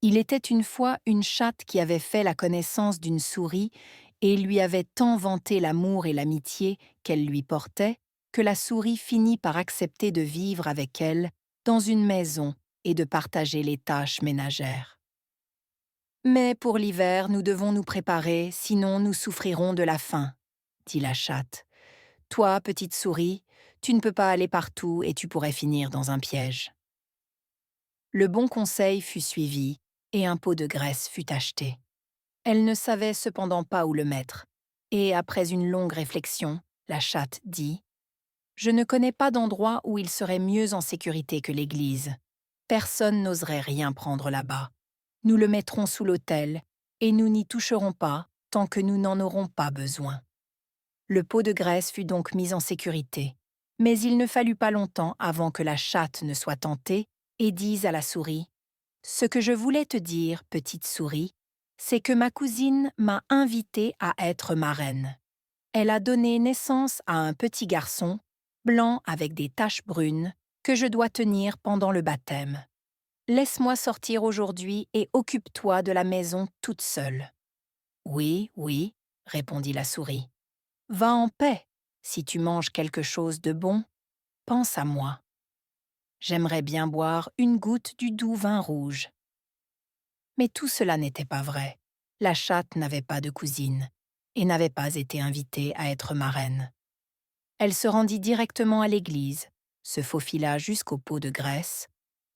Il était une fois une chatte qui avait fait la connaissance d'une souris et lui avait tant vanté l'amour et l'amitié qu'elle lui portait que la souris finit par accepter de vivre avec elle dans une maison et de partager les tâches ménagères. Mais pour l'hiver, nous devons nous préparer, sinon nous souffrirons de la faim, dit la chatte. Toi, petite souris, tu ne peux pas aller partout et tu pourrais finir dans un piège. Le bon conseil fut suivi et un pot de graisse fut acheté. Elle ne savait cependant pas où le mettre, et après une longue réflexion, la chatte dit « Je ne connais pas d'endroit où il serait mieux en sécurité que l'église. Personne n'oserait rien prendre là-bas. Nous le mettrons sous l'autel, et nous n'y toucherons pas tant que nous n'en aurons pas besoin. » Le pot de graisse fut donc mis en sécurité, mais il ne fallut pas longtemps avant que la chatte ne soit tentée et dise à la souris « Ce que je voulais te dire, petite souris, c'est que ma cousine m'a invitée à être marraine. Elle a donné naissance à un petit garçon, blanc avec des taches brunes, que je dois tenir pendant le baptême. Laisse-moi sortir aujourd'hui et occupe-toi de la maison toute seule. » « Oui, oui, » répondit la souris. « Va en paix. Si tu manges quelque chose de bon, pense à moi. J'aimerais bien boire une goutte du doux vin rouge. » Mais tout cela n'était pas vrai. La chatte n'avait pas de cousine et n'avait pas été invitée à être marraine. Elle se rendit directement à l'église, se faufila jusqu'au pot de graisse,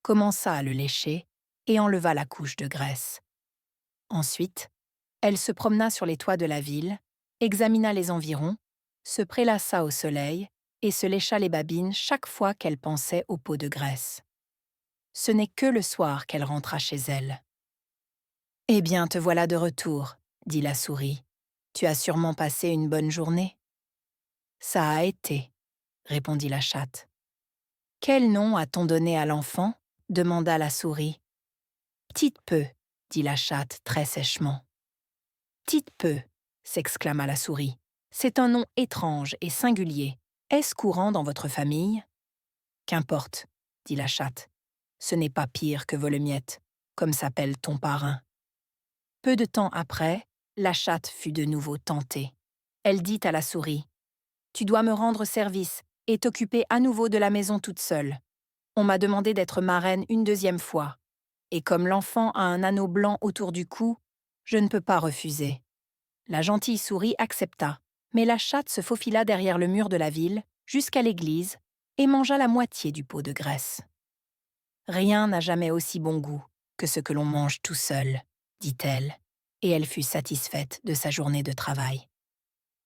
commença à le lécher et enleva la couche de graisse. Ensuite, elle se promena sur les toits de la ville, examina les environs, se prélaça au soleil et se lécha les babines chaque fois qu'elle pensait au pot de graisse. Ce n'est que le soir qu'elle rentra chez elle. « Eh bien, te voilà de retour, » dit la souris. « Tu as sûrement passé une bonne journée. »« Ça a été, » répondit la chatte. « Quel nom a-t-on donné à l'enfant » demanda la souris. « Petite peu, » dit la chatte très sèchement. « Petite peu, » s'exclama la souris. « C'est un nom étrange et singulier. Est-ce courant dans votre famille ?»« Qu'importe, » dit la chatte. « Ce n'est pas pire que Volemiette, comme s'appelle ton parrain. » Peu de temps après, la chatte fut de nouveau tentée. Elle dit à la souris « Tu dois me rendre service et t'occuper à nouveau de la maison toute seule. On m'a demandé d'être marraine une deuxième fois. Et comme l'enfant a un anneau blanc autour du cou, je ne peux pas refuser. » La gentille souris accepta, mais la chatte se faufila derrière le mur de la ville, jusqu'à l'église, et mangea la moitié du pot de graisse. « Rien n'a jamais aussi bon goût que ce que l'on mange tout seul, » dit-elle, et elle fut satisfaite de sa journée de travail.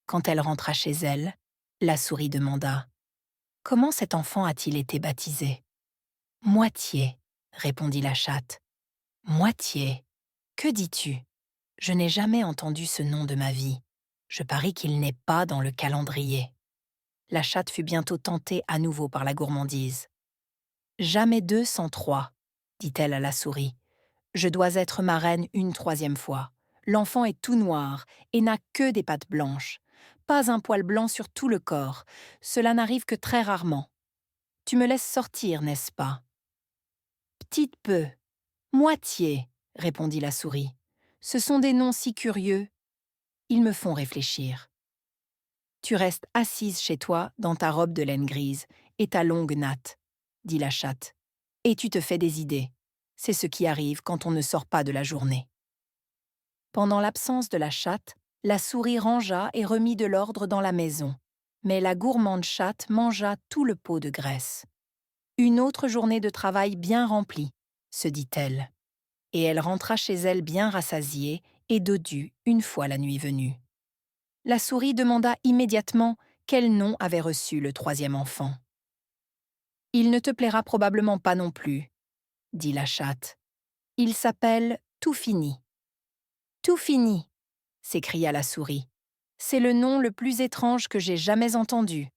Quand elle rentra chez elle, la souris demanda « Comment cet enfant a-t-il été baptisé ?»« Moitié, » répondit la chatte. « Moitié, que dis-tu ? Je n'ai jamais entendu ce nom de ma vie. Je parie qu'il n'est pas dans le calendrier. » La chatte fut bientôt tentée à nouveau par la gourmandise. « Jamais deux sans trois, » dit-elle à la souris. « Je dois être marraine une troisième fois. L'enfant est tout noir et n'a que des pattes blanches. Pas un poil blanc sur tout le corps. Cela n'arrive que très rarement. Tu me laisses sortir, n'est-ce pas ? »« Petite peu, moitié, » répondit la souris. « Ce sont des noms si curieux. Ils me font réfléchir. » « Tu restes assise chez toi dans ta robe de laine grise et ta longue natte, » dit la chatte. « Et tu te fais des idées. C'est ce qui arrive quand on ne sort pas de la journée. » Pendant l'absence de la chatte, la souris rangea et remit de l'ordre dans la maison. Mais la gourmande chatte mangea tout le pot de graisse. « Une autre journée de travail bien remplie, » se dit-elle. Et elle rentra chez elle bien rassasiée et dodue une fois la nuit venue. La souris demanda immédiatement quel nom avait reçu le troisième enfant. « Il ne te plaira probablement pas non plus, » dit la chatte. « Il s'appelle Toufini. »« Toufini !» s'écria la souris. « C'est le nom le plus étrange que j'ai jamais entendu.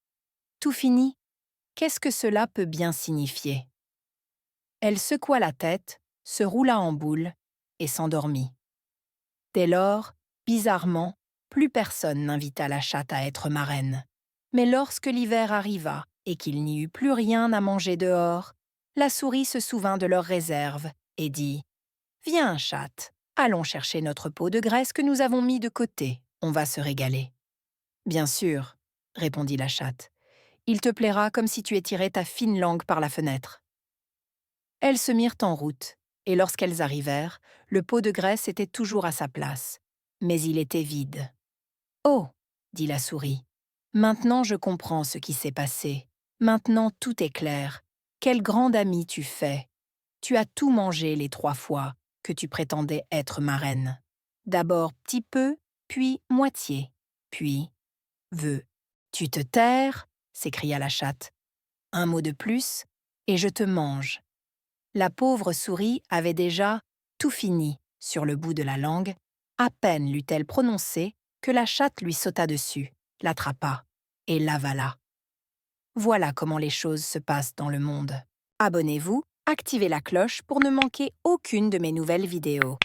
Toufini, qu'est-ce que cela peut bien signifier ?» Elle secoua la tête, se roula en boule et s'endormit. Dès lors, bizarrement, plus personne n'invita la chatte à être marraine. Mais lorsque l'hiver arriva et qu'il n'y eut plus rien à manger dehors, la souris se souvint de leurs réserves et dit Viens, chatte. Allons chercher notre pot de graisse que nous avons mis de côté. On va se régaler. Bien sûr, répondit la chatte. Il te plaira comme si tu étirais ta fine langue par la fenêtre. Elles se mirent en route, et lorsqu'elles arrivèrent, le pot de graisse était toujours à sa place, mais il était vide. Oh, dit la souris, maintenant je comprends ce qui s'est passé. Maintenant tout est clair. Quelle grande amie tu fais. Tu as tout mangé les 3 fois que tu prétendais être ma reine. D'abord petit peu, puis moitié, puis veux-tu te taire s'écria la chatte. Un mot de plus, et je te mange. La pauvre souris avait déjà tout fini sur le bout de la langue. À peine l'eut-elle prononcé que la chatte lui sauta dessus, l'attrapa et l'avala. Voilà comment les choses se passent dans le monde. Abonnez-vous, activez la cloche pour ne manquer aucune de mes nouvelles vidéos.